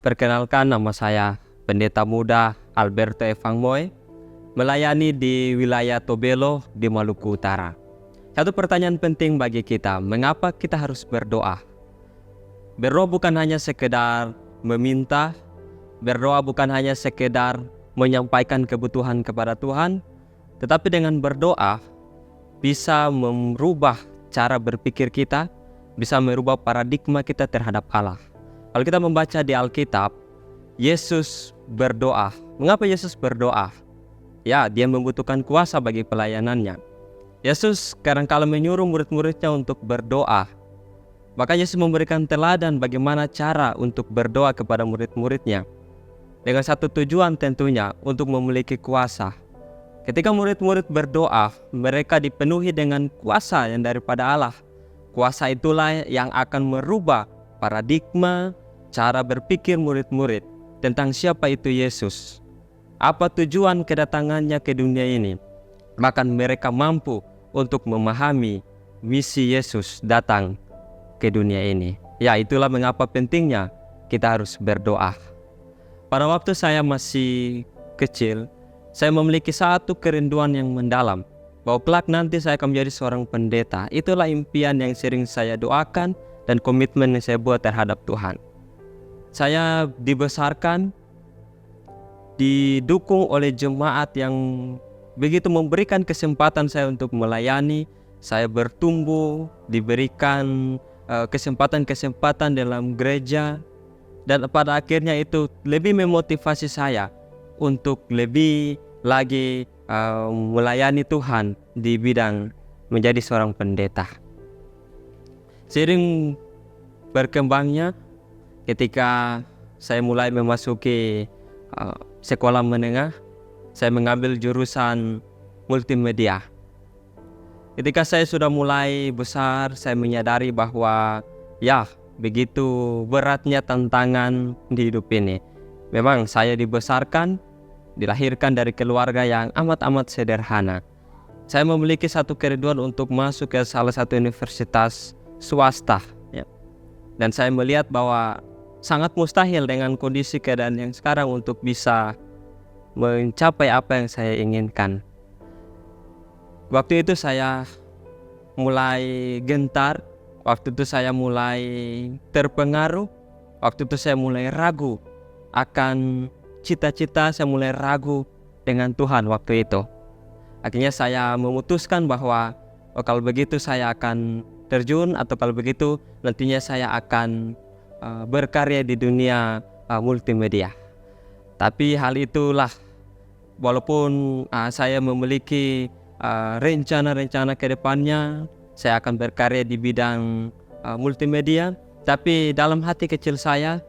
Perkenalkan, nama saya Pendeta Muda Alberto Evangmoy, melayani di wilayah Tobelo di Maluku Utara. Satu pertanyaan penting bagi kita, mengapa kita harus berdoa? Berdoa bukan hanya sekedar meminta, berdoa bukan hanya sekedar menyampaikan kebutuhan kepada Tuhan, tetapi dengan berdoa bisa merubah cara berpikir kita, bisa merubah paradigma kita terhadap Allah. Kalau kita membaca di Alkitab, Yesus berdoa. Mengapa Yesus berdoa? Ya, dia membutuhkan kuasa bagi pelayanannya. Yesus kadang-kala menyuruh murid-muridnya untuk berdoa. Maka Yesus memberikan teladan bagaimana cara untuk berdoa kepada murid-muridnya. Dengan satu tujuan tentunya, untuk memiliki kuasa. Ketika murid-murid berdoa, mereka dipenuhi dengan kuasa yang daripada Allah. Kuasa itulah yang akan merubah paradigma, cara berpikir murid-murid tentang siapa itu Yesus. Apa tujuan kedatangannya ke dunia ini? Maka mereka mampu untuk memahami misi Yesus datang ke dunia ini. Ya, itulah mengapa pentingnya kita harus berdoa. Pada waktu saya masih kecil, saya memiliki satu kerinduan yang mendalam, bahwa kelak nanti saya akan menjadi seorang pendeta. Itulah impian yang sering saya doakan dan komitmen yang saya buat terhadap Tuhan. Saya dibesarkan, didukung oleh jemaat yang begitu memberikan kesempatan saya untuk melayani. Saya bertumbuh, diberikan kesempatan-kesempatan dalam gereja, dan pada akhirnya itu lebih memotivasi saya untuk lebih lagi melayani Tuhan di bidang menjadi seorang pendeta. Seiring berkembangnya, ketika saya mulai memasuki sekolah menengah, saya mengambil jurusan multimedia. Ketika saya sudah mulai besar, saya menyadari bahwa ya, begitu beratnya tantangan di hidup ini. Memang saya dibesarkan, dilahirkan dari keluarga yang amat-amat sederhana. Saya memiliki satu kerinduan untuk masuk ke salah satu universitas swasta, ya. Dan saya melihat bahwa sangat mustahil dengan kondisi keadaan yang sekarang untuk bisa mencapai apa yang saya inginkan. Waktu itu saya mulai gentar, waktu itu saya mulai terpengaruh, waktu itu saya mulai ragu akan cita-cita, saya mulai ragu dengan Tuhan waktu itu. Akhirnya saya memutuskan bahwa kalau begitu saya akan terjun, atau kalau begitu nantinya saya akan berkarya di dunia multimedia. Tapi hal itulah, walaupun saya memiliki rencana-rencana ke depannya, saya akan berkarya di bidang multimedia, tapi dalam hati kecil saya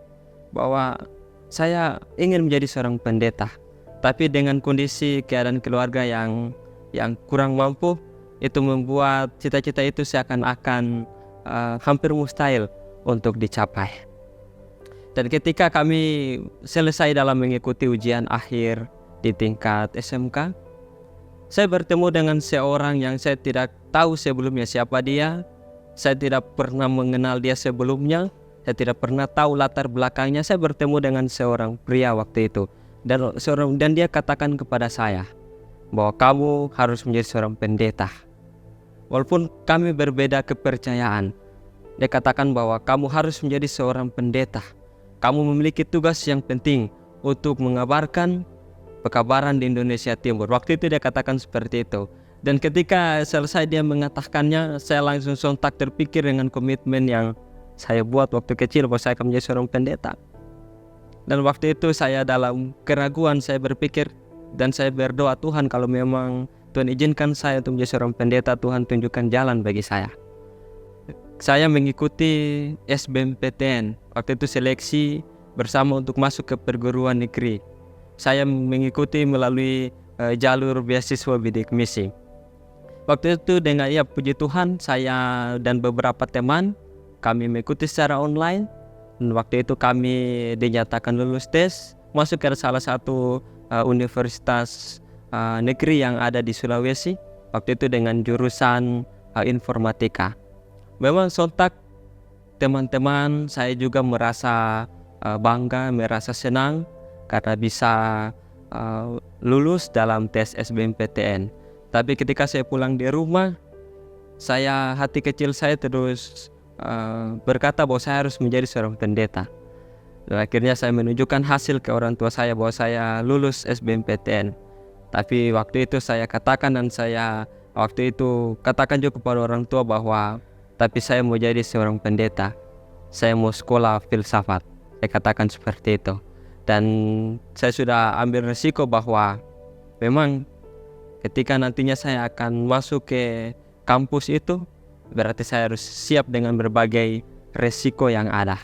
bahwa saya ingin menjadi seorang pendeta. Tapi dengan kondisi keadaan keluarga yang kurang mampu, itu membuat cita-cita itu seakan-akan hampir mustahil untuk dicapai. Dan ketika kami selesai dalam mengikuti ujian akhir di tingkat SMK, saya bertemu dengan seorang yang saya tidak tahu sebelumnya siapa dia. Saya tidak pernah mengenal dia sebelumnya. Saya tidak pernah tahu latar belakangnya. Saya bertemu dengan seorang pria waktu itu. Dan dia katakan kepada saya bahwa kamu harus menjadi seorang pendeta. Walaupun kami berbeda kepercayaan, dia katakan bahwa kamu harus menjadi seorang pendeta. Kamu memiliki tugas yang penting untuk mengabarkan pekabaran di Indonesia Timur. Waktu itu dia katakan seperti itu. Dan ketika selesai dia mengatakannya, saya langsung sontak terpikir dengan komitmen yang saya buat waktu kecil bahwa saya akan menjadi seorang pendeta. Dan waktu itu saya dalam keraguan, saya berpikir dan saya berdoa, Tuhan, kalau memang Tuhan izinkan saya untuk menjadi seorang pendeta, Tuhan tunjukkan jalan bagi saya. Saya mengikuti SBMPTN, waktu itu seleksi bersama untuk masuk ke perguruan negeri. Saya mengikuti melalui jalur beasiswa bidik misi. Waktu itu dengan puji Tuhan, saya dan beberapa teman kami mengikuti secara online. Dan waktu itu kami dinyatakan lulus tes, masuk ke salah satu universitas negeri yang ada di Sulawesi. Waktu itu dengan jurusan informatika. Memang sontak teman-teman saya juga merasa bangga, merasa senang karena bisa lulus dalam tes SBMPTN. Tapi ketika saya pulang di rumah, hati kecil saya terus berkata bahwa saya harus menjadi seorang pendeta. Dan akhirnya saya menunjukkan hasil ke orang tua saya bahwa saya lulus SBMPTN. Tapi waktu itu saya katakan katakan juga kepada orang tua bahwa tapi saya mau jadi seorang pendeta. Saya mau sekolah filsafat. Saya katakan seperti itu. Dan saya sudah ambil resiko bahwa memang ketika nantinya saya akan masuk ke kampus itu, berarti saya harus siap dengan berbagai resiko yang ada.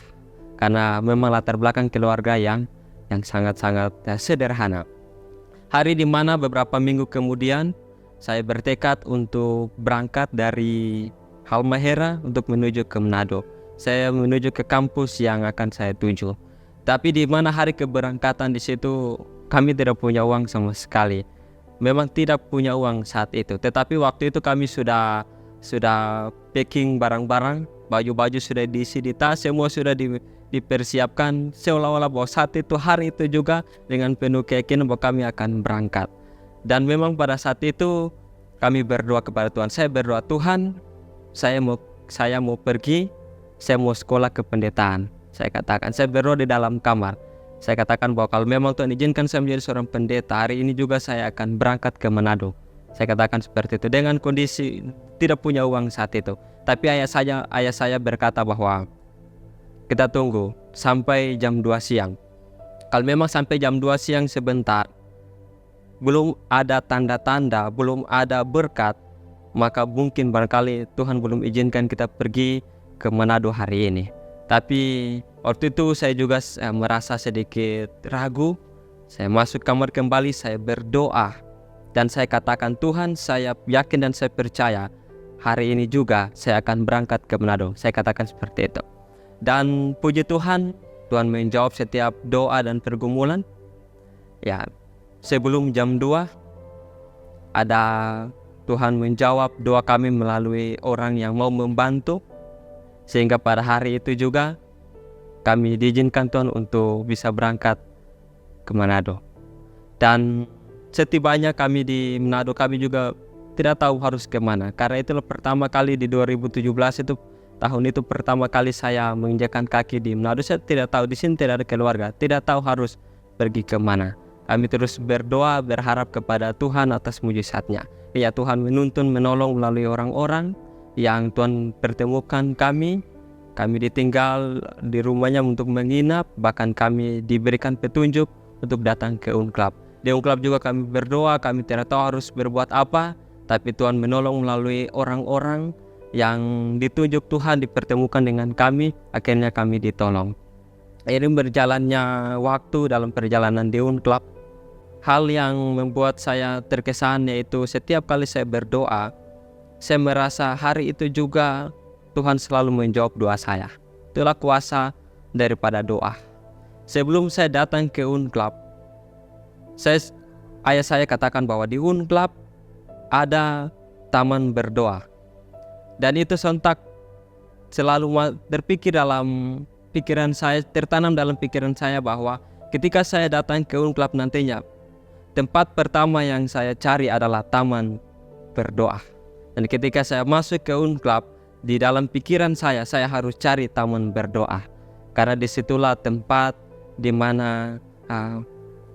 Karena memang latar belakang keluarga yang sangat-sangat sederhana. Hari di mana beberapa minggu kemudian saya bertekad untuk berangkat dari Halmahera untuk menuju ke Manado. Saya menuju ke kampus yang akan saya tuju. Tapi di mana hari keberangkatan di situ kami tidak punya uang sama sekali. Memang tidak punya uang saat itu. Tetapi waktu itu kami sudah packing barang-barang, baju-baju sudah diisi di tas, semua sudah dipersiapkan seolah-olah bahwa saat itu hari itu juga dengan penuh keyakinan bahwa kami akan berangkat. Dan memang pada saat itu kami berdoa kepada Tuhan. Saya berdoa, Tuhan, saya mau pergi, saya mau sekolah kependetaan. Saya berdoa di dalam kamar. Saya katakan bahwa kalau memang Tuhan izinkan saya menjadi seorang pendeta, hari ini juga saya akan berangkat ke Manado. Saya katakan seperti itu dengan kondisi tidak punya uang saat itu. Tapi ayah saya berkata bahwa kita tunggu sampai jam 2 siang. Kalau memang sampai jam 2 siang sebentar, belum ada tanda-tanda, belum ada berkat, maka mungkin barangkali Tuhan belum izinkan kita pergi ke Manado hari ini. Tapi waktu itu saya juga merasa sedikit ragu. Saya masuk kamar kembali, saya berdoa. Dan saya katakan, Tuhan, saya yakin dan saya percaya hari ini juga saya akan berangkat ke Manado. Saya katakan seperti itu. Dan puji Tuhan, Tuhan menjawab setiap doa dan pergumulan. Ya, sebelum jam 2 ada Tuhan menjawab doa kami melalui orang yang mau membantu. Sehingga pada hari itu juga kami diizinkan Tuhan untuk bisa berangkat ke Manado. Dan setibanya kami di Manado, kami juga tidak tahu harus kemana. Karena itulah pertama kali di 2017 itu, tahun itu pertama kali saya menginjakkan kaki di Manado. Saya tidak tahu, di sini tidak ada keluarga, tidak tahu harus pergi kemana. Kami terus berdoa, berharap kepada Tuhan atas mujizatnya. Ya, Tuhan menuntun, menolong melalui orang-orang yang Tuhan pertemukan kami. Kami ditinggal di rumahnya untuk menginap. Bahkan kami diberikan petunjuk untuk datang ke UNCLAP. Di UNCLAP juga kami berdoa, kami tidak tahu harus berbuat apa. Tapi Tuhan menolong melalui orang-orang yang ditunjuk Tuhan, dipertemukan dengan kami. Akhirnya kami ditolong. Ini berjalannya waktu dalam perjalanan di UNCLAP, hal yang membuat saya terkesan yaitu setiap kali saya berdoa, saya merasa hari itu juga Tuhan selalu menjawab doa saya. Itulah kuasa daripada doa. Sebelum saya datang ke UNCLAP, ayah saya katakan bahwa di UNCLAP ada taman berdoa. Dan itu sontak selalu terpikir dalam pikiran saya, tertanam dalam pikiran saya bahwa ketika saya datang ke UNCLAP nantinya, tempat pertama yang saya cari adalah taman berdoa. Dan ketika saya masuk ke UNCLAP, di dalam pikiran saya harus cari taman berdoa. Karena disitulah tempat di mana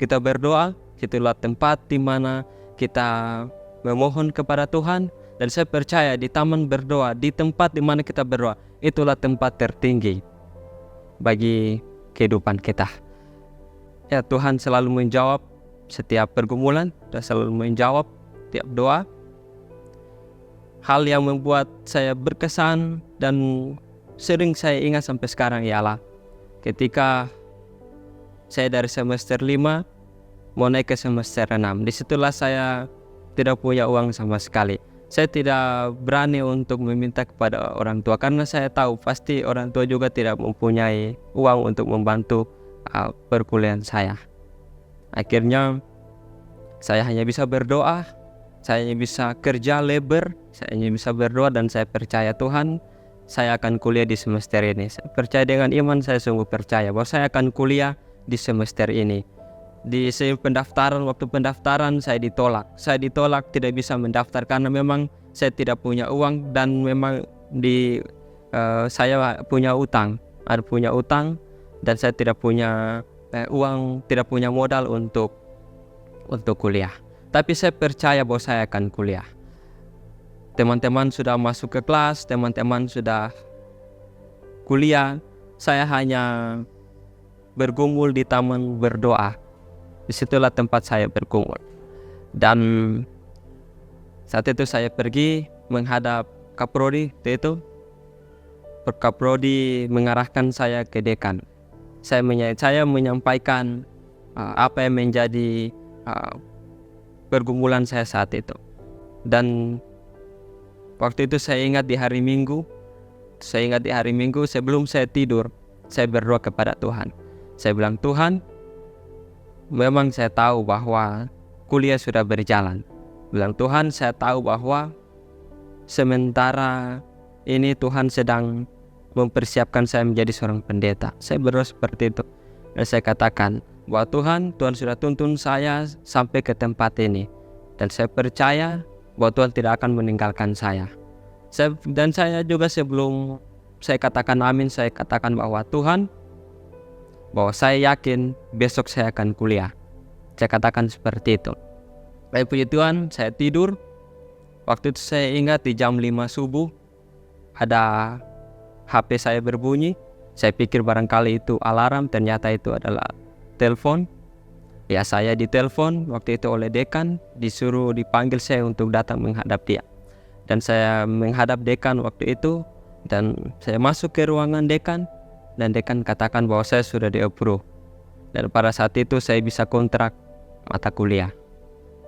kita berdoa, situlah tempat di mana kita memohon kepada Tuhan. Dan saya percaya di taman berdoa, di tempat di mana kita berdoa, itulah tempat tertinggi bagi kehidupan kita. Ya, Tuhan selalu menjawab setiap pergumulan dan selalu menjawab setiap doa. Hal yang membuat saya berkesan dan sering saya ingat sampai sekarang ialah ketika saya dari semester 5 mau naik ke semester 6. Disitulah saya tidak punya uang sama sekali. Saya tidak berani untuk meminta kepada orang tua karena saya tahu pasti orang tua juga tidak mempunyai uang untuk membantu perkuliahan saya. Akhirnya saya hanya bisa berdoa, saya hanya bisa kerja labor, saya hanya bisa berdoa dan saya percaya Tuhan saya akan kuliah di semester ini. Saya percaya dengan iman, saya sungguh percaya bahwa saya akan kuliah di semester ini. Di waktu pendaftaran saya ditolak. Saya ditolak, tidak bisa mendaftar karena memang saya tidak punya uang dan memang saya punya utang, dan saya tidak punya uang, tidak punya modal untuk kuliah. Tapi saya percaya bahwa saya akan kuliah. Teman-teman sudah masuk ke kelas, teman-teman sudah kuliah. Saya hanya bergumul di taman berdoa. Disitulah tempat saya bergumul. Dan saat itu saya pergi menghadap Kaprodi. Kaprodi mengarahkan saya ke dekan. Saya menyampaikan apa yang menjadi pergumulan saya saat itu. Dan waktu itu saya ingat di hari Minggu sebelum saya tidur, saya berdoa kepada Tuhan. Saya bilang, Tuhan, memang saya tahu bahwa kuliah sudah berjalan. Bilang, Tuhan, saya tahu bahwa sementara ini Tuhan sedang mempersiapkan saya menjadi seorang pendeta. Saya berdoa seperti itu. Dan saya katakan bahwa Tuhan sudah tuntun saya sampai ke tempat ini. Dan saya percaya bahwa Tuhan tidak akan meninggalkan saya. Dan saya juga sebelum saya katakan amin, saya katakan bahwa Tuhan, bahwa saya yakin besok saya akan kuliah. Saya katakan seperti itu. Baik, puji Tuhan, saya tidur. Waktu itu saya ingat di jam 5 subuh ada HP saya berbunyi. Saya pikir barangkali itu alarm, ternyata itu adalah telepon. Ya, saya ditelepon waktu itu oleh dekan, dipanggil saya untuk datang menghadap dia. Dan saya menghadap dekan waktu itu, dan saya masuk ke ruangan dekan, dan dekan katakan bahwa saya sudah di-approve. Dan pada saat itu saya bisa kontrak mata kuliah.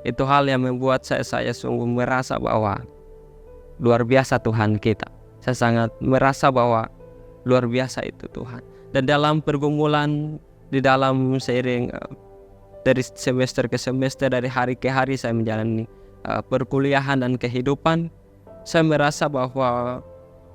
Itu hal yang membuat saya sungguh merasa bahwa luar biasa Tuhan kita. Saya sangat merasa bahwa luar biasa itu Tuhan. Dan dalam pergumulan, di dalam seiring dari semester ke semester, dari hari ke hari saya menjalani perkuliahan dan kehidupan, saya merasa bahwa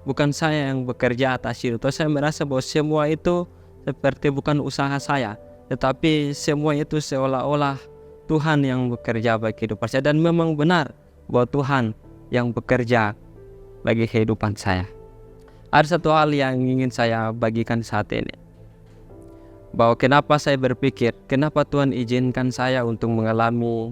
bukan saya yang bekerja atas itu. Saya merasa bahwa semua itu seperti bukan usaha saya, tetapi semua itu seolah-olah Tuhan yang bekerja bagi kehidupan saya. Dan memang benar bahwa Tuhan yang bekerja bagi kehidupan saya. Ada satu hal yang ingin saya bagikan saat ini, bahwa kenapa saya berpikir, kenapa Tuhan izinkan saya untuk mengalami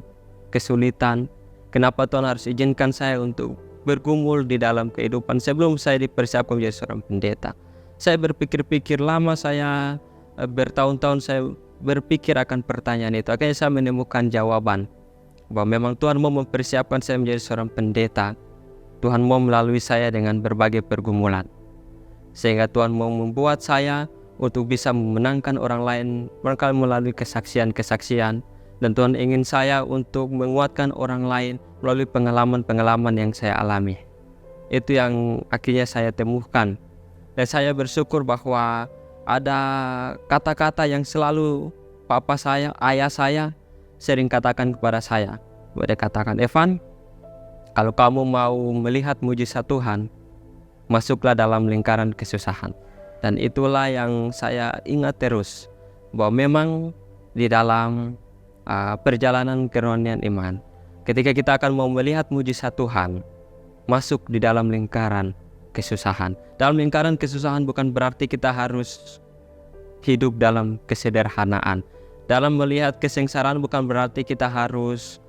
kesulitan, kenapa Tuhan harus izinkan saya untuk bergumul di dalam kehidupan sebelum saya dipersiapkan menjadi seorang pendeta. Saya berpikir-pikir lama, saya bertahun-tahun saya berpikir akan pertanyaan itu. Akhirnya saya menemukan jawaban bahwa memang Tuhan mau mempersiapkan saya menjadi seorang pendeta. Tuhan mau melalui saya dengan berbagai pergumulan, sehingga Tuhan mau membuat saya untuk bisa memenangkan orang lain barangkali melalui kesaksian-kesaksian. Dan Tuhan ingin saya untuk menguatkan orang lain melalui pengalaman-pengalaman yang saya alami. Itu yang akhirnya saya temukan. Dan saya bersyukur bahwa ada kata-kata yang selalu ayah saya sering katakan kepada saya. Dia katakan, Evan, kalau kamu mau melihat mujizat Tuhan, masuklah dalam lingkaran kesusahan. Dan itulah yang saya ingat terus, bahwa memang di dalam perjalanan kerohanian iman, ketika kita akan mau melihat mujizat Tuhan, masuk di dalam lingkaran kesusahan. Dalam lingkaran kesusahan bukan berarti kita harus hidup dalam kesederhanaan. Dalam melihat kesengsaraan bukan berarti kita harus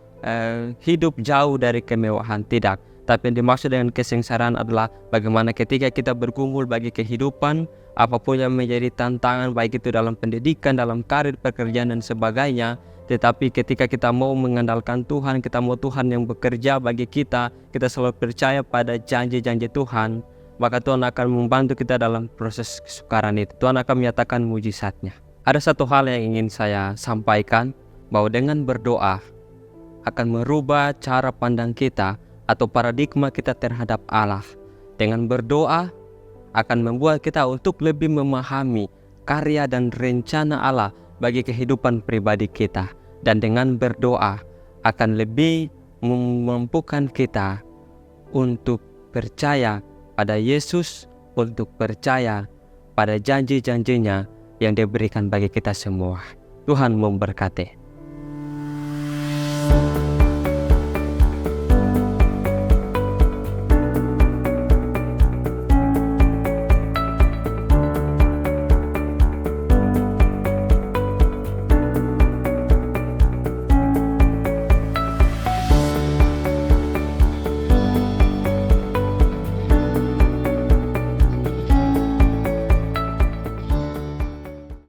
hidup jauh dari kemewahan, tidak. Tapi yang dimaksud dengan kesengsaraan adalah bagaimana ketika kita bergumul bagi kehidupan, apapun yang menjadi tantangan, baik itu dalam pendidikan, dalam karir, pekerjaan dan sebagainya. Tetapi ketika kita mau mengandalkan Tuhan, kita mau Tuhan yang bekerja bagi kita, kita selalu percaya pada janji-janji Tuhan, maka Tuhan akan membantu kita dalam proses kesukaran itu. Tuhan akan menyatakan mujizatnya. Ada satu hal yang ingin saya sampaikan, bahwa dengan berdoa akan merubah cara pandang kita atau paradigma kita terhadap Allah. Dengan berdoa akan membuat kita untuk lebih memahami karya dan rencana Allah bagi kehidupan pribadi kita. Dan dengan berdoa akan lebih memampukan kita untuk percaya pada Yesus untuk percaya pada janji-janjinya yang diberikan bagi kita semua. Tuhan memberkati.